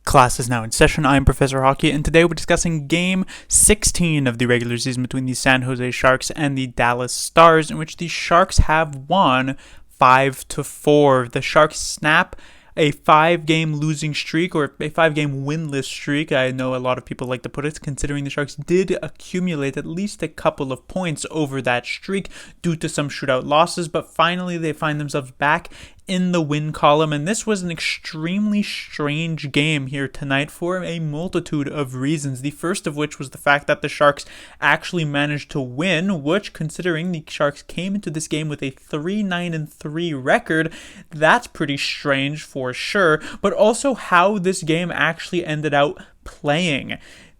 Class is now in session. I'm Professor Hockey, and today we're discussing Game 16 of the regular season between the San Jose Sharks and the Dallas Stars, in which the Sharks have won 5-4. The Sharks snap a 5-game losing streak, or a 5-game winless streak. I know a lot of people like to put it, considering the Sharks did accumulate at least a couple of points over that streak due to some shootout losses, but finally they find themselves back in the win column, and this was an extremely strange game here tonight for a multitude of reasons. The first of which was the fact that the Sharks actually managed to win, which, considering the Sharks came into this game with a 3-9-3 record, that's pretty strange for sure, but also how this game actually ended out playing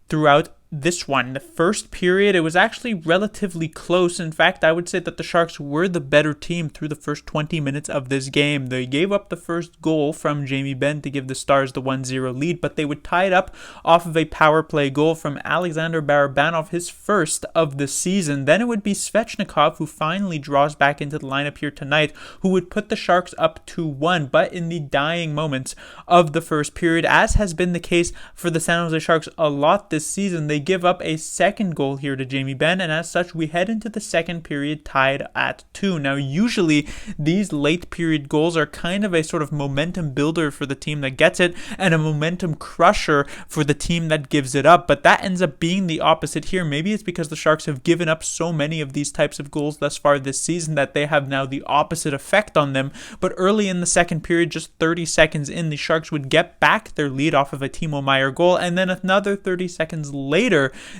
throughout this one. The first period, it was actually relatively close. In fact, I would say that the Sharks were the better team through the first 20 minutes of this game. They gave up the first goal from Jamie Benn to give the Stars the 1-0 lead, but they would tie it up off of a power play goal from Alexander Barabanov, his first of the season. Then it would be Svechnikov, who finally draws back into the lineup here tonight, who would put the Sharks up 2-1. But in the dying moments of the first period, as has been the case for the San Jose Sharks a lot this season, they give up a second goal here to Jamie Benn, and as such we head into the second period tied at 2. Now usually these late period goals are kind of a sort of momentum builder for the team that gets it and a momentum crusher for the team that gives it up, but that ends up being the opposite here. Maybe it's because the Sharks have given up so many of these types of goals thus far this season that they have now the opposite effect on them. But early in the second period, just 30 seconds in, the Sharks would get back their lead off of a Timo Meier goal, and then another 30 seconds later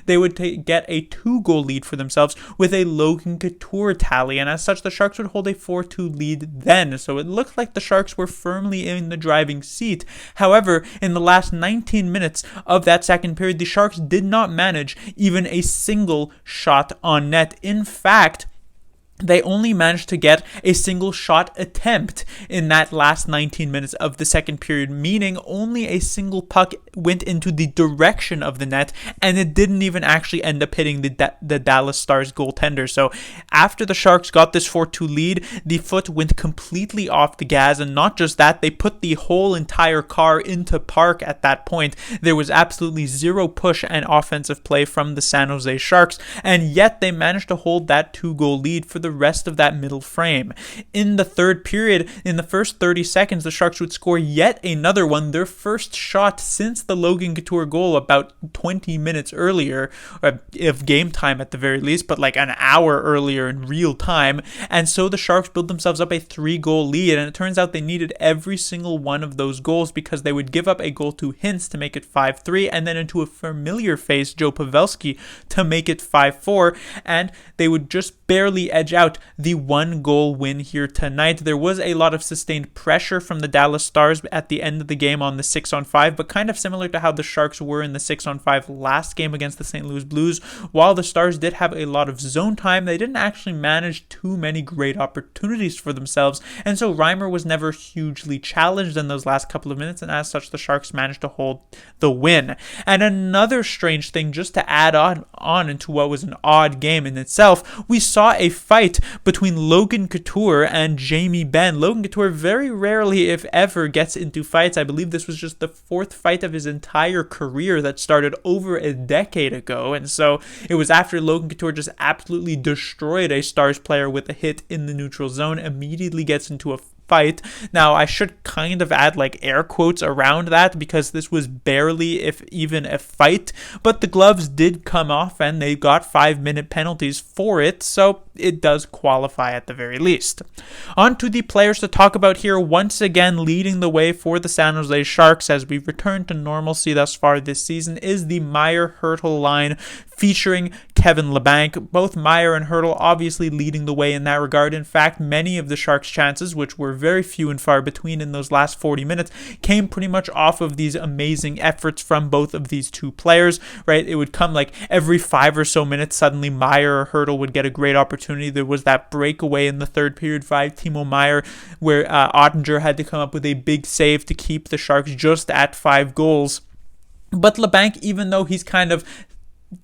they would get a 2-goal lead for themselves with a Logan Couture tally, and as such the Sharks would hold a 4-2 lead then. So it looked like the Sharks were firmly in the driving seat. However, in the last 19 minutes of that second period, the Sharks did not manage even a single shot on net. In fact, they only managed to get a single shot attempt in that last 19 minutes of the second period, meaning only a single puck went into the direction of the net, and it didn't even actually end up hitting the Dallas Stars goaltender. So after the Sharks got this 4-2 lead, the foot went completely off the gas, and not just that, they put the whole entire car into park at that point. There was absolutely zero push and offensive play from the San Jose Sharks, and yet they managed to hold that 2-goal lead for the rest of that middle frame. In the third period, in the first 30 seconds, the Sharks would score yet another one, their first shot since the Logan Couture goal about 20 minutes earlier, of game time at the very least, but like an hour earlier in real time. And so the Sharks built themselves up a 3-goal lead, and it turns out they needed every single one of those goals, because they would give up a goal to Hintz to make it 5-3, and then into a familiar face, Joe Pavelski, to make it 5-4, and they would just barely edge out the 1-goal win here tonight. There was a lot of sustained pressure from the Dallas Stars at the end of the game on the 6-on-5, but kind of similar to how the Sharks were in the 6-on-5 last game against the St. Louis Blues. While the Stars did have a lot of zone time, they didn't actually manage too many great opportunities for themselves, and so Reimer was never hugely challenged in those last couple of minutes, and as such the Sharks managed to hold the win. And another strange thing, just to add on into what was an odd game in itself, we saw a fight between Logan Couture and Jamie Benn. Logan Couture very rarely, if ever, gets into fights. I believe this was just the 4th fight of his entire career that started over a decade ago, and so it was after Logan Couture just absolutely destroyed a Stars player with a hit in the neutral zone, immediately gets into a fight. Now, I should kind of add like air quotes around that, because this was barely, if even, a fight, but the gloves did come off and they got 5-minute penalties for it, so it does qualify at the very least. On to the players to talk about here. Once again, leading the way for the San Jose Sharks as we return to normalcy thus far this season is the Meier-Hertl line, featuring Kevin Labanc. Both Meier and Hertl obviously leading the way in that regard. In fact, many of the Sharks' chances, which were very few and far between in those last 40 minutes, came pretty much off of these amazing efforts from both of these two players, right? It would come like every 5 or so minutes, suddenly Meier or Hertl would get a great opportunity. There was that breakaway in the third period by Timo Meier where Ottinger had to come up with a big save to keep the Sharks just at 5 goals. But Labanc, even though he's kind of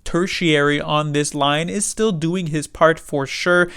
tertiary on this line, is still doing his part for sure.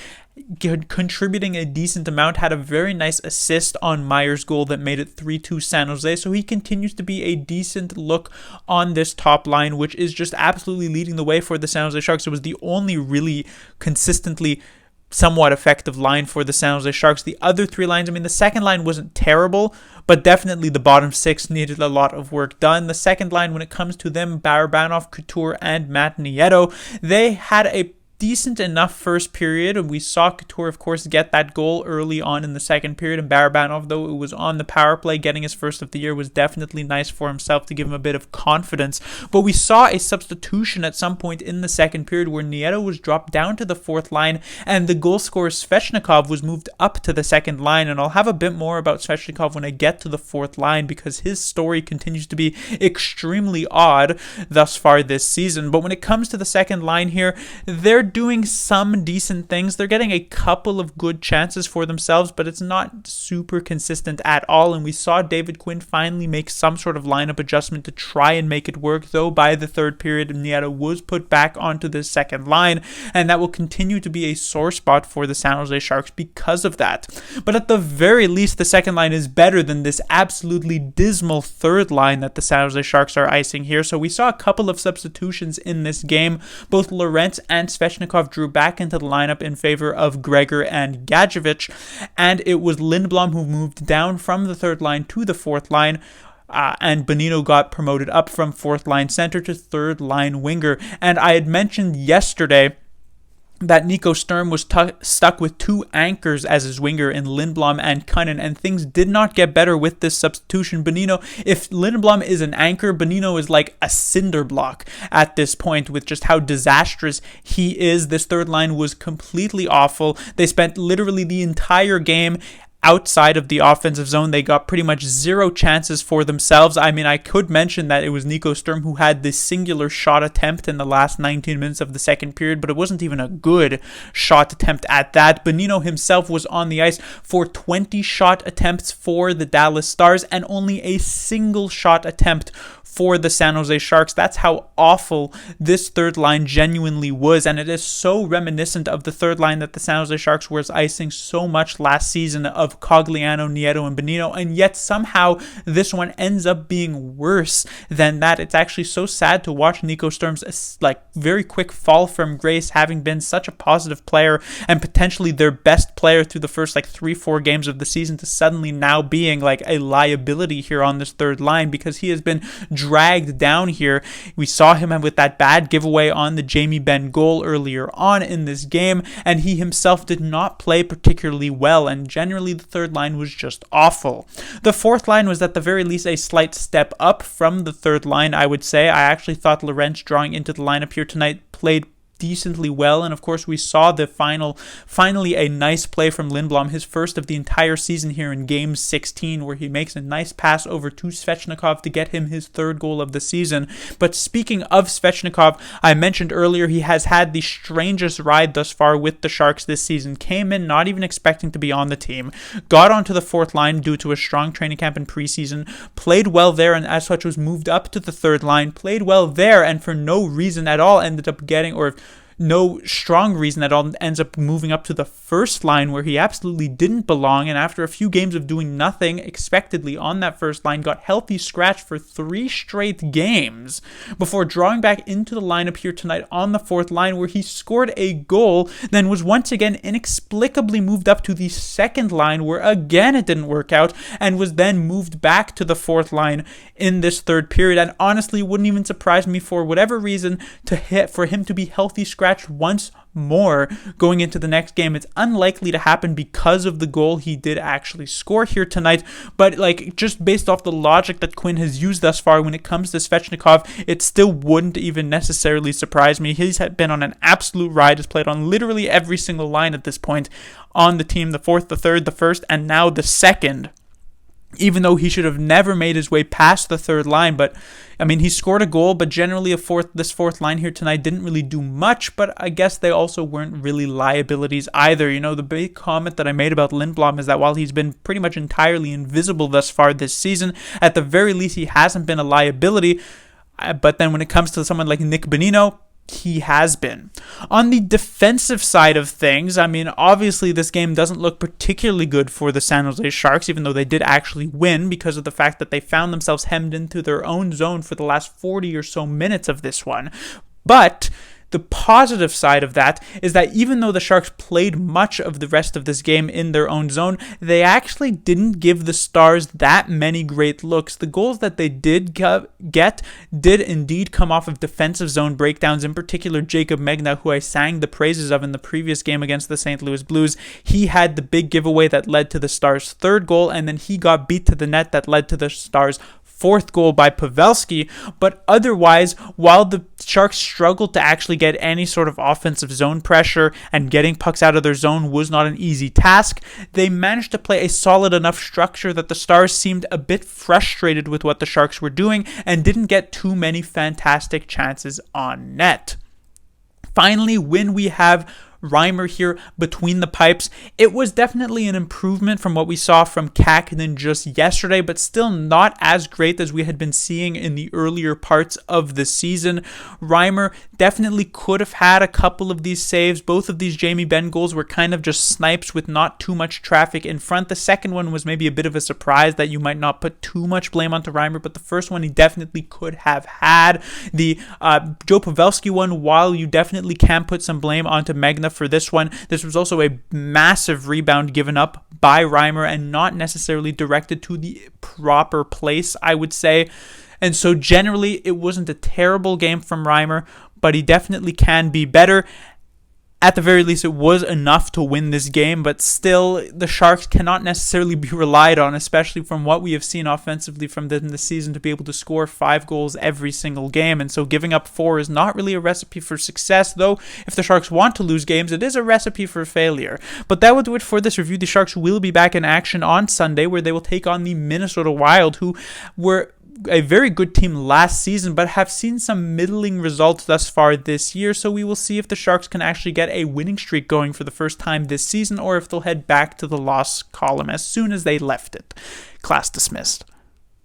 contributing a decent amount, had a very nice assist on Meyer's goal that made it 3-2 San Jose, so he continues to be a decent look on this top line, which is just absolutely leading the way for the San Jose Sharks. It was the only really consistently somewhat effective line for the San Jose Sharks. The other three lines, the second line wasn't terrible, but definitely the bottom six needed a lot of work done. The second line, when it comes to them, Barabanov, Couture, and Matt Nieto, they had a decent enough first period, and we saw Couture, of course, get that goal early on in the second period, and Barabanov, though it was on the power play, getting his first of the year was definitely nice for himself to give him a bit of confidence. But we saw a substitution at some point in the second period where Nieto was dropped down to the fourth line, and the goal scorer Svechnikov was moved up to the second line, and I'll have a bit more about Svechnikov when I get to the fourth line, because his story continues to be extremely odd thus far this season. But when it comes to the second line here, they're doing some decent things. They're getting a couple of good chances for themselves, but it's not super consistent at all. And we saw David Quinn finally make some sort of lineup adjustment to try and make it work, though by the third period, Nieto was put back onto the second line, and that will continue to be a sore spot for the San Jose Sharks because of that. But at the very least, the second line is better than this absolutely dismal third line that the San Jose Sharks are icing here. So we saw a couple of substitutions in this game. Both Lorentz and Svechnikov drew back into the lineup in favor of Gregor and Gadjevich, and it was Lindblom who moved down from the third line to the fourth line, and Bonino got promoted up from fourth line center to third line winger. And I had mentioned yesterday that Nico Sturm was stuck with two anchors as his winger in Lindblom and Cunnin, and things did not get better with this substitution. Bonino, if Lindblom is an anchor, Bonino is like a cinder block at this point with just how disastrous he is. This third line was completely awful. They spent literally the entire game outside of the offensive zone. They got pretty much zero chances for themselves. I could mention that it was Nico Sturm who had this singular shot attempt in the last 19 minutes of the second period, but it wasn't even a good shot attempt at that. Bonino himself was on the ice for 20 shot attempts for the Dallas Stars and only a single shot attempt for the San Jose Sharks. That's how awful this third line genuinely was, and it is so reminiscent of the third line that the San Jose Sharks were icing so much last season of Cogliano, Nieto, and Bonino, and yet somehow this one ends up being worse than that. It's actually so sad to watch Nico Sturm's very quick fall from grace, having been such a positive player and potentially their best player through the first 3-4 games of the season, to suddenly now being a liability here on this third line, because he has been dragged down here. We saw him with that bad giveaway on the Jamie Benn goal earlier on in this game, and he himself did not play particularly well, and generally the third line was just awful. The fourth line was at the very least a slight step up from the third line, I would say. I actually thought Lorentz drawing into the lineup here tonight played decently well, and of course we saw the finally a nice play from Lindblom, his first of the entire season here in game 16, where he makes a nice pass over to Svechnikov to get him his third goal of the season. But speaking of Svechnikov, I mentioned earlier he has had the strangest ride thus far with the Sharks this season. Came in not even expecting to be on the team, got onto the fourth line due to a strong training camp in preseason, played well there, and as such was moved up to the third line, played well there, and for no reason at all ended up getting, or no strong reason at all, ends up moving up to the first line where he absolutely didn't belong, and after a few games of doing nothing expectedly on that first line, got healthy scratched for 3 straight games before drawing back into the lineup here tonight on the fourth line, where he scored a goal, then was once again inexplicably moved up to the second line, where again it didn't work out, and was then moved back to the fourth line in this third period. And honestly, it wouldn't even surprise me for whatever reason for him to be healthy scratched once more going into the next game. It's unlikely to happen because of the goal he did actually score here tonight, but just based off the logic that Quinn has used thus far when it comes to Svechnikov, it still wouldn't even necessarily surprise me. He's been on an absolute ride, has played on literally every single line at this point on the team, the fourth, the third, the first, and now the second, even though he should have never made his way past the third line. But he scored a goal, but generally this fourth line here tonight didn't really do much, but I guess they also weren't really liabilities either. The big comment that I made about Lindblom is that while he's been pretty much entirely invisible thus far this season, at the very least he hasn't been a liability. But then when it comes to someone like Nick Bonino, he has been. On the defensive side of things, I mean, obviously this game doesn't look particularly good for the San Jose Sharks, even though they did actually win because of the fact that they found themselves hemmed into their own zone for the last 40 or so minutes of this one. But the positive side of that is that even though the Sharks played much of the rest of this game in their own zone, they actually didn't give the Stars that many great looks. The goals that they did get did indeed come off of defensive zone breakdowns, in particular Jacob Megna, who I sang the praises of in the previous game against the St. Louis Blues. He had the big giveaway that led to the Stars' third goal, and then he got beat to the net that led to the Stars' fourth goal by Pavelski. But otherwise, while the Sharks struggled to actually get any sort of offensive zone pressure and getting pucks out of their zone was not an easy task, they managed to play a solid enough structure that the Stars seemed a bit frustrated with what the Sharks were doing and didn't get too many fantastic chances on net. Finally, when we have Reimer here between the pipes, it was definitely an improvement from what we saw from Kähkönen just yesterday, but still not as great as we had been seeing in the earlier parts of the season. Reimer definitely could have had a couple of these saves. Both of these Jamie Benn goals were kind of just snipes with not too much traffic in front. The second one was maybe a bit of a surprise that you might not put too much blame onto Reimer, but the first one he definitely could have had. The Joe Pavelski one, while you definitely can put some blame onto Megna for this one, this was also a massive rebound given up by Reimer and not necessarily directed to the proper place, I would say. And so generally, it wasn't a terrible game from Reimer, but he definitely can be better. At the very least, it was enough to win this game, but still, the Sharks cannot necessarily be relied on, especially from what we have seen offensively from them this season, to be able to score 5 goals every single game. And so giving up 4 is not really a recipe for success, though if the Sharks want to lose games, it is a recipe for failure. But that will do it for this review. The Sharks will be back in action on Sunday, where they will take on the Minnesota Wild, who were a very good team last season, but have seen some middling results thus far this year. So we will see if the Sharks can actually get a winning streak going for the first time this season, or if they'll head back to the loss column as soon as they left it. Class dismissed.